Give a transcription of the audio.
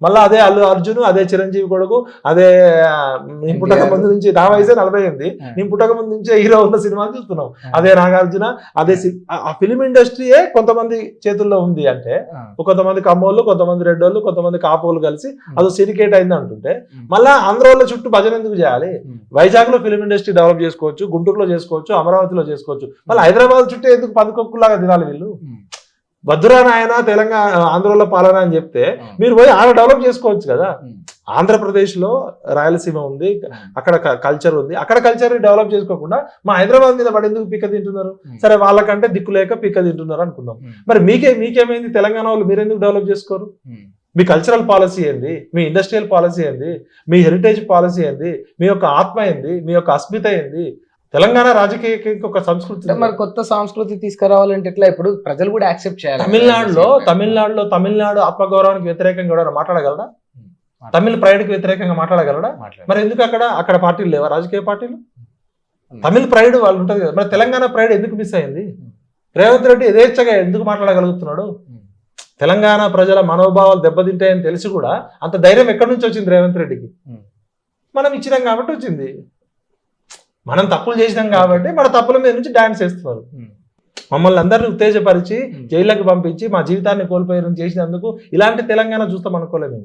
మళ్ళీ అదే అల్లు అర్జున్, అదే చిరంజీవి కొడుకు, అదే నేను పుట్టక ముందు నుంచి, నా వయసే 48, నేను పుట్టక ముందు నుంచే హీరో ఉన్న సినిమాలు చూస్తున్నాం. అదే నాగార్జున, అదే ఆ ఫిలిం ఇండస్ట్రీయే కొంతమంది చేతుల్లో ఉంది అంటే, కొంతమంది కమ్మోళ్ళు, కొంతమంది రెడ్డోళ్ళు, కొంతమంది కాపోళ్ళు కలిసి అది సిండికేట్ అయింది అంటుంటే, మళ్ళీ ఆంధ్రలో చుట్టూ భజన ఎందుకు చేయాలి? వైజాగ్ లో ఫిలిం ఇండస్ట్రీ డెవలప్ చేసుకోవచ్చు, గుంటూరులో చేసుకోవచ్చు, అమరావతిలో చేసుకోవచ్చు, మళ్ళీ హైదరాబాద్ చుట్టూ ఎందుకు పందికొక్కులాగా తినాలి వీళ్ళు? వద్దురా నాయన తెలంగాణ ఆంధ్రలో పాలన అని చెప్తే మీరు పోయి ఆడ డెవలప్ చేసుకోవచ్చు కదా. ఆంధ్రప్రదేశ్ లో రాయలసీమ ఉంది, అక్కడ కల్చర్ ఉంది, అక్కడ కల్చర్ డెవలప్ చేసుకోకుండా మా హైదరాబాద్ మీద పడి ఎందుకు పిక్క తింటున్నారు? సరే వాళ్ళకంటే దిక్కు లేక పిక్క తింటున్నారు అనుకుందాం. మరి మీకేమైంది? తెలంగాణ వాళ్ళు మీరెందుకు డెవలప్ చేసుకోరు? మీ కల్చరల్ పాలసీ ఏంది? మీ ఇండస్ట్రియల్ పాలసీ ఏంది? మీ హెరిటేజ్ పాలసీ ఏంది? మీ యొక్క ఆత్మ ఏంది? మీ యొక్క అస్మిత ఏంది? తెలంగాణ రాజకీయ ఒక సంస్కృతి, మరి కొత్త సంస్కృతి తీసుకురావాలంటే ఎట్లా? ఇప్పుడు ప్రజలు కూడా యాక్సెప్ట్ చేయాలి. తమిళనాడు ఆత్మగౌరవానికి వ్యతిరేకంగా కూడా మాట్లాడగలరా? తమిళ ప్రైడ్కి వ్యతిరేకంగా మాట్లాడగలరా? మరి ఎందుకు అక్కడ పార్టీలు లేవా? రాజకీయ పార్టీలు తమిళ ప్రైడ్ వాళ్ళు ఉంటది కదా. మరి తెలంగాణ ప్రైడ్ ఎందుకు మిస్ అయింది? రేవంత్ రెడ్డి యథేచ్ఛగా ఎందుకు మాట్లాడగలుగుతున్నాడు? తెలంగాణ ప్రజల మనోభావాలు దెబ్బతింటాయని తెలిసి కూడా అంత ధైర్యం ఎక్కడి నుంచి వచ్చింది రేవంత్ రెడ్డికి? మనం ఇచ్చినాం కాబట్టి వచ్చింది. మనం తప్పులు చేసినాం కాబట్టి మన తప్పుల మీద నుంచి డాన్స్ చేస్తున్నారు. మమ్మల్ని అందరినీ ఉత్తేజపరిచి జైళ్ళకి పంపించి మా జీవితాన్ని కోల్పోయి చేసినందుకు ఇలాంటి తెలంగాణ చూస్తాం అనుకోలేము.